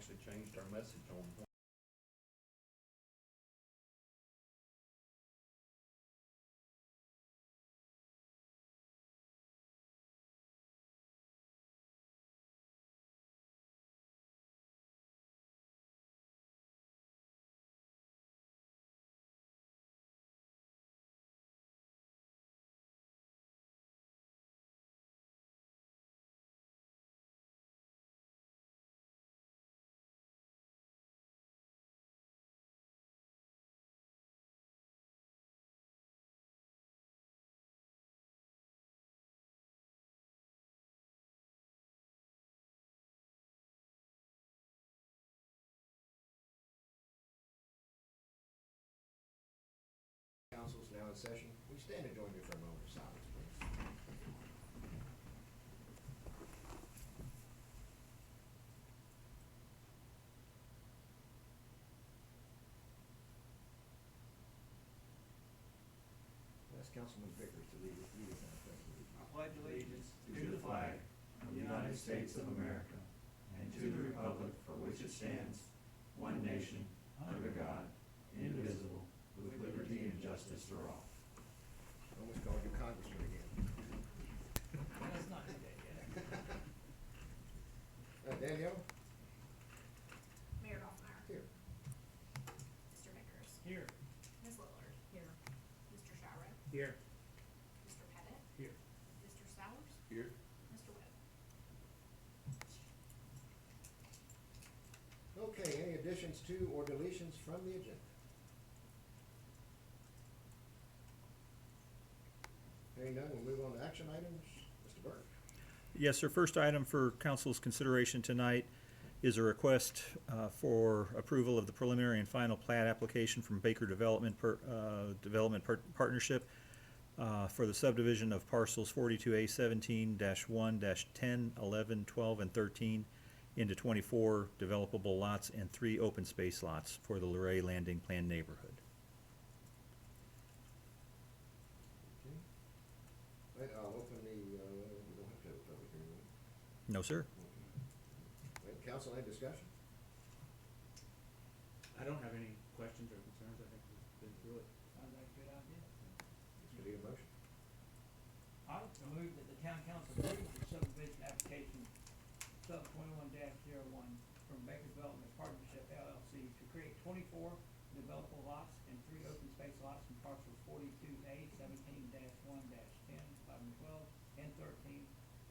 actually changed our message on Council is now in session. We stand and join you for a moment of silence, please. Ask Councilman Vickers to lead us in our pledge. I pledge allegiance to the flag of the United States of America and to the republic for which it stands, one nation, under God, indivisible, with liberty and justice for all. Almost called you Congressman again. Let's not do that yet. Danielle? Mayor Hoffmeyer. Here. Mr. Vickers. Here. Ms. Lillard. Here. Mr. Shire. Here. Mr. Pettit. Here. Mr. Sowers. here. Mr. Webb. Okay, any additions to or deletions from the agenda? Hearing none, we'll move on to action items. Mr. Burke. Yes, sir. First item for council's consideration tonight is a request for approval of the preliminary and final plat application from Baker Development Partnership for the subdivision of parcels 42A 17-1-10, 11, 12, and 13 into 24 developable lots and 3 open space lots for the Luray Landing Plan neighborhood. Okay. Right, I'll open the, we don't have to have a public hearing. do we? No, sir. Right, council, any discussion? I don't have any questions or concerns. I think we've been through it. Sounds like a good idea. Mr. Need a motion? I would move that the town council approve the subdivision application sub 21-01 from Baker Development Partnership LLC to create 24 developable lots and 3 open space lots from parcels 42A 17-1-10, 11, 12, and 13,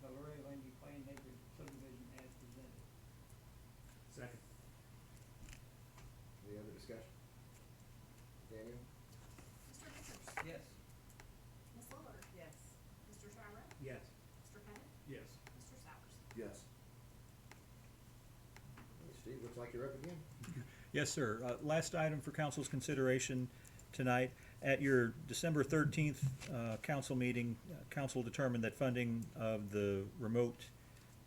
the Luray Landing Plan neighborhood subdivision as presented. Second. Any other discussion? Daniel? Mr. Vickers. Yes. Ms. Lillard. Yes. Mr. Shire. Yes. Mr. Pettit. Yes. Mr. Sowers. Yes. Hey, Steve, looks like you're up again. Yes, sir. Last item for council's consideration tonight. At your December 13th council meeting, council determined that funding of the remote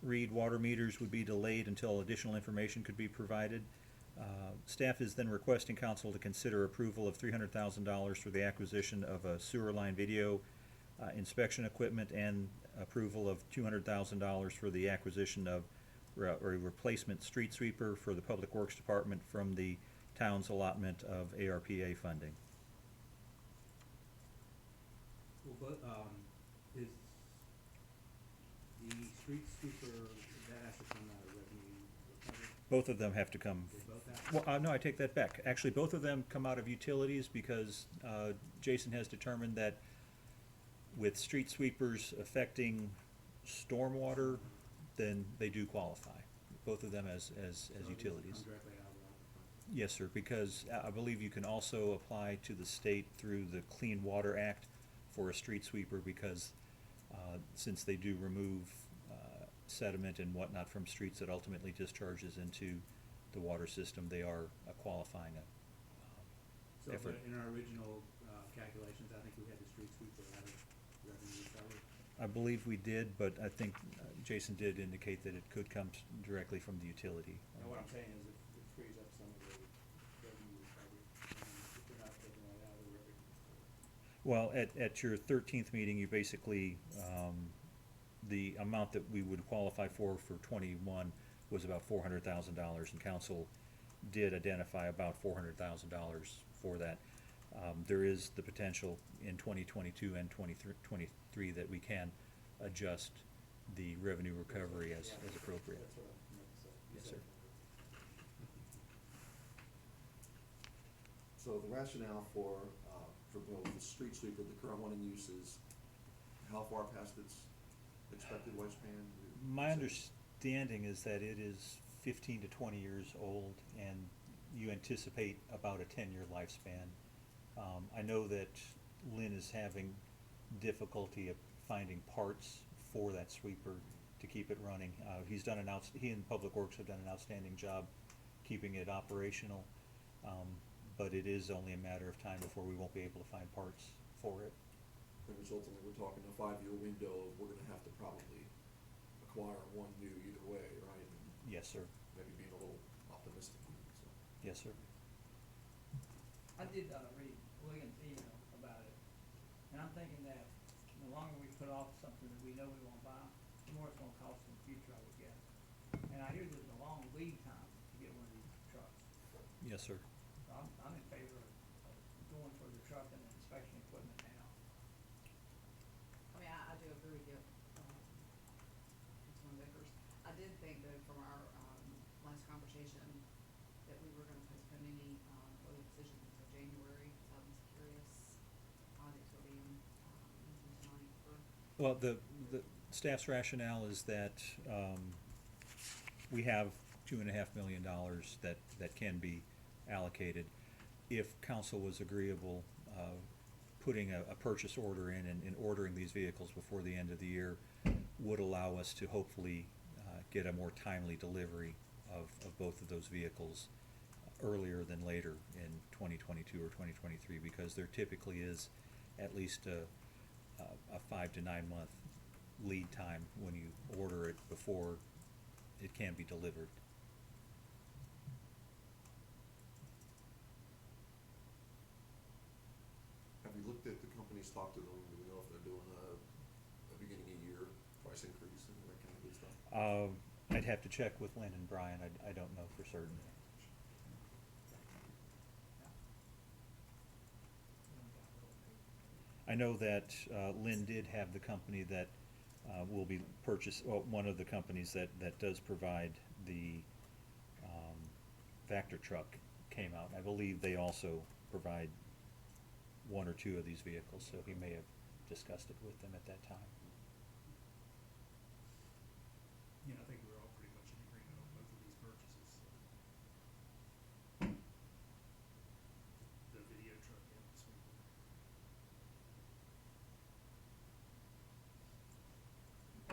read water meters would be delayed until additional information could be provided. Staff is then requesting council to consider approval of $300,000 for the acquisition of a sewer line video inspection equipment and approval of $200,000 for the acquisition of a replacement street sweeper for the Public Works Department from the town's allotment of ARPA funding. Well, but, is the street sweeper, that has to come out of revenue recovery? Both of them have to come. They both have? Well, no, I take that back. Actually, both of them come out of utilities because Jason has determined that with street sweepers affecting stormwater, then they do qualify. Both of them as So these utilities. come directly out of the ARPA funds? Yes, sir, because I believe you can also apply to the state through the Clean Water Act for a street sweeper because since they do remove sediment and whatnot from streets that ultimately discharges into the water system, they are qualifying So, effort. but in our original calculations, I think we had the street sweeper out of revenue recovery. I believe we did, but I think Jason did indicate that it could come directly from the utility. And what I'm saying is it frees up some of the revenue recovery, if we're not taking that out of the revenue. Well, at your 13th meeting, you basically, the amount that we would qualify for 21 was about $400,000, and council did identify about $400,000 for that. There is the potential in 2022 and 23 that we can adjust the revenue recovery as appropriate. That's what I meant to say. You Yes, said sir. it. So the rationale for both the street sweeper, the current one in use, is how far past its expected lifespan? My understanding is that it is 15 to 20 years old, and you anticipate about a 10-year lifespan. I know that Lynn is having difficulty of finding parts for that sweeper to keep it running. He and Public Works have done an outstanding job keeping it operational, but it is only a matter of time before we won't be able to find parts for it. And ultimately, we're talking a 5-year window, we're gonna have to probably acquire one new either way, right? And Yes, sir. maybe being a little optimistic, so. Yes, sir. I did, read William's email about it, and I'm thinking that the longer we put off something that we know we won't buy, the more it's gonna cost in the future, I would guess. And I hear there's a long lead time to get one of these trucks. Yes, sir. So I'm in favor of going for the truck and the inspection equipment now. I mean, I do agree with you, Councilman Vickers. I did think though from our, last conversation that we were gonna postpone any, further decisions until January. I was curious how these were being, tonight for. Well, the staff's rationale is that we have $2.5 million that can be allocated. If council was agreeable, putting a purchase order in and ordering these vehicles before the end of the year would allow us to hopefully get a more timely delivery of both of those vehicles earlier than later in 2022 or 2023, because there typically is at least a 5 to 9 month lead time when you order it before it can be delivered. Have you looked at the companies, talked to them, do we know if they're doing a beginning of year price increase and that kind of good stuff? I'd have to check with Lynn and Brian. I don't know for certain. I know that Lynn did have the company that will be one of the companies that does provide the Vector truck came out. I believe they also provide one or two of these vehicles, so he may have discussed it with them at that time. Yeah, I think we're all pretty much in agreement on both of these purchases, so. The video truck and the sweeper.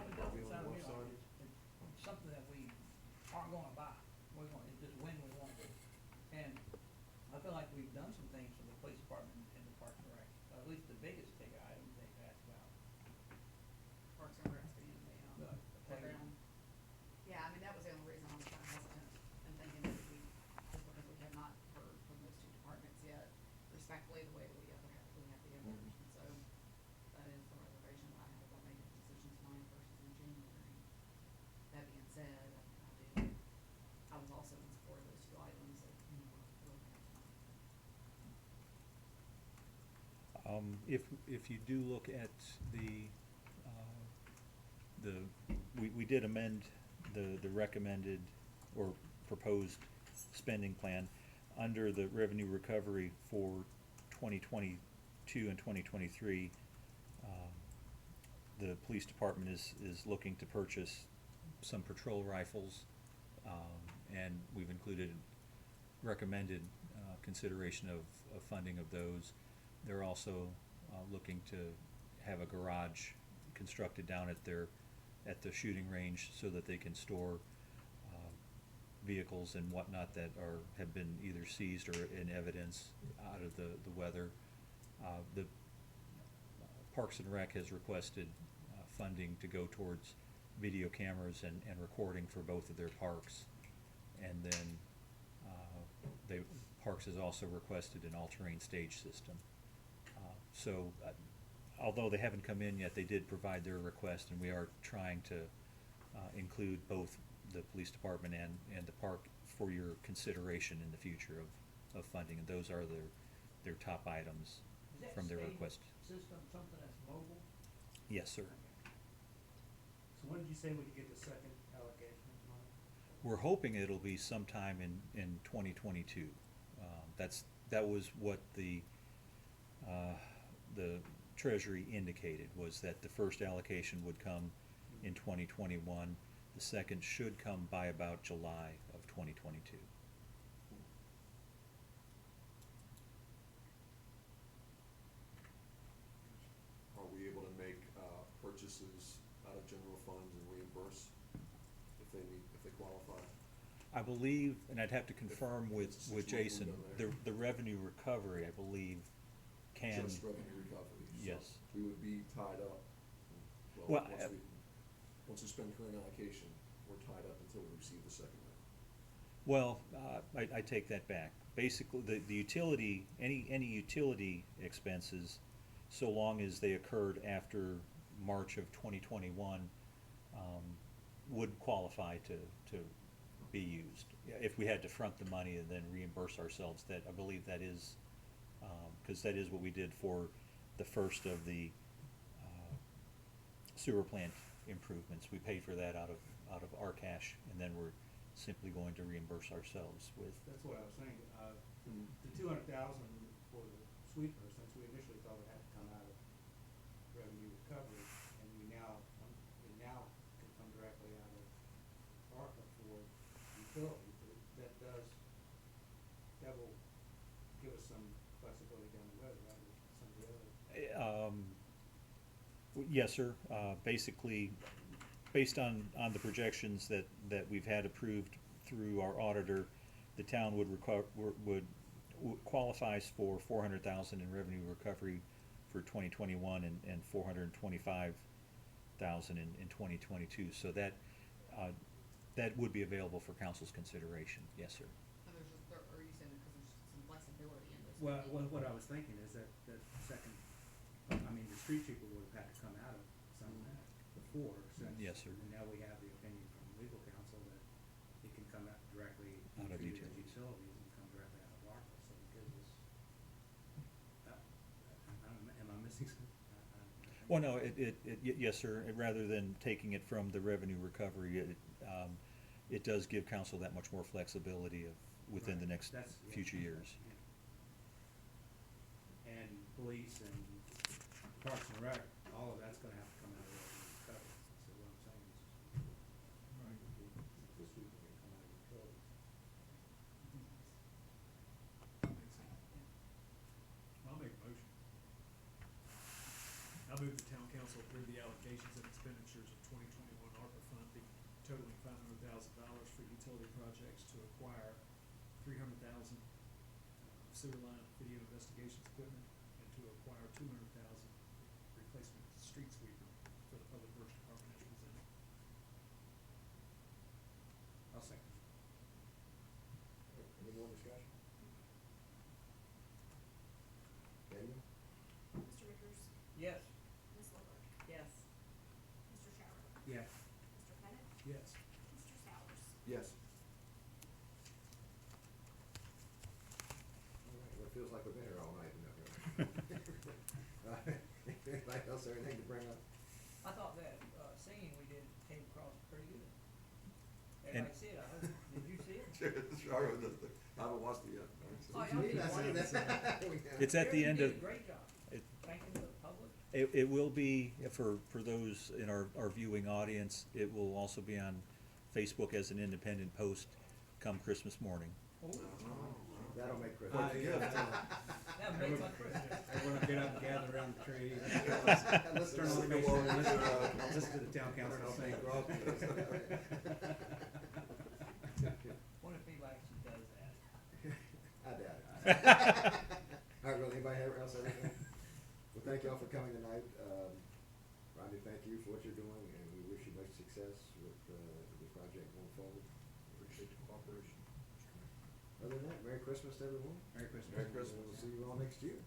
Well, it Are we doesn't on sound the to me north like it's something that we aren't gonna buy. It's just when we want it. And I feel like we've done some things for the police department and the Parks and Rec. At least the biggest ticket item they've asked about. Parks and Rec being the The playground. Yeah, I mean, that was the only reason I was kind of hesitant and thinking that we, just because we have not heard from those two departments yet, respectfully, the way that we have the others. And so that is the reservation that I have about making a decision tonight versus in January. That being said, I was also in support of those two items that, we're looking at tonight. If you do look at we did amend the recommended or proposed spending plan under the revenue recovery for 2022 and 2023. The police department is looking to purchase some patrol rifles, and we've included recommended consideration of funding of those. They're also looking to have a garage constructed down at the shooting range so that they can store vehicles and whatnot that have been either seized or in evidence out of the weather. The Parks and Rec has requested funding to go towards video cameras and recording for both of their parks. And then Parks has also requested an all-terrain stage system. So although they haven't come in yet, they did provide their request, and we are trying to include both the police department and the park for your consideration in the future of funding, and those are their top items Is that from their state request. system something that's mobile? Yes, sir. So when did you say we could get the second allocation of money? We're hoping it'll be sometime in 2022. That was what the Treasury indicated, was that the first allocation would come in 2021. The second should come by about July of 2022. Are we able to make purchases out of general funds and reimburse if they qualify? I believe, and I'd have to confirm with It's just Jason, moving down there. the revenue recovery, I believe, can. Just revenue recovery. So Yes. we would be tied up. Well, Once we spend current allocation, we're tied up until we receive the second round. Well, I take that back. Basically, the utility, any utility expenses, so long as they occurred after March of 2021, would qualify to be used. If we had to front the money and then reimburse ourselves, that, I believe that is, because that is what we did for the first of the sewer plant improvements. We paid for that out of our cash, and then we're simply going to reimburse ourselves with. That's what I was saying, the 200,000 for the sweeper, since we initially thought it had to come out of revenue recovery, and it now can come directly out of ARPA for utilities, that will give us some flexibility down the road, right, with some of the other. Yes, sir. Basically, based on the projections that we've had approved through our auditor, the town would qualifies for 400,000 in revenue recovery for 2021 and 425,000 in 2022. So that would be available for council's consideration. Yes, sir. And there's just, are you saying because there's some flexibility in this? Well, what I was thinking is that second, I mean, the street sweeper would have had to come out of some of that before, since. Yes, sir. And now we have the opinion from legal counsel that it can come out directly, Out of treated as utilities. utilities and come directly out of ARPA, so it gives us, am I missing something? Well, no, yes, sir. Rather than taking it from the revenue recovery, it does give council that much more flexibility within the Right. next That's- yeah, future that's years. right, yeah. And police and Parks and Rec, all of that's gonna have to come out of revenue recovery, so what I'm saying is, this week we're gonna come out of utilities. I'll make a motion. I move the town council approve the allocations and expenditures of 2021 ARPA funding totaling $500,000 for utility projects to acquire 300,000 sewer line video investigations equipment and to acquire 200,000 replacement street sweeper for the public works department as presented. I'll second. Any more discussion? Daniel? Mr. Vickers? Yes. Ms. Lillard? Yes. Mr. Schauber? Yeah. Mr. Pettit? Yes. Mr. Sowers? Yes. All right, well, it feels like we've been here all night, isn't it? Anybody else have anything to bring up? I thought that, singing we did came across pretty good. And- Everybody see it, I hope. Did you see it? Sure, I haven't watched it yet. Oh, What yeah, you mean? I I see did. that. It's at the Jerry, end you of. did a great job. It- Thanking the public. It will be, for those in our viewing audience, it will also be on Facebook as an independent post come Christmas morning. Oh, That'll make Christmas. that makes my Christmas. Everyone will get up and gather around the tree. Let's Turn on the go Facebook, on, listen to the town council sing. What if people actually does that? I doubt it. All right, well, anybody else have anything? Well, thank y'all for coming tonight. Rodney, thank you for what you're doing, and we wish you much success with the project going forward. Appreciate the cooperation. Other than that, Merry Christmas to everyone. Merry Christmas. Merry Christmas. We'll see you all next year.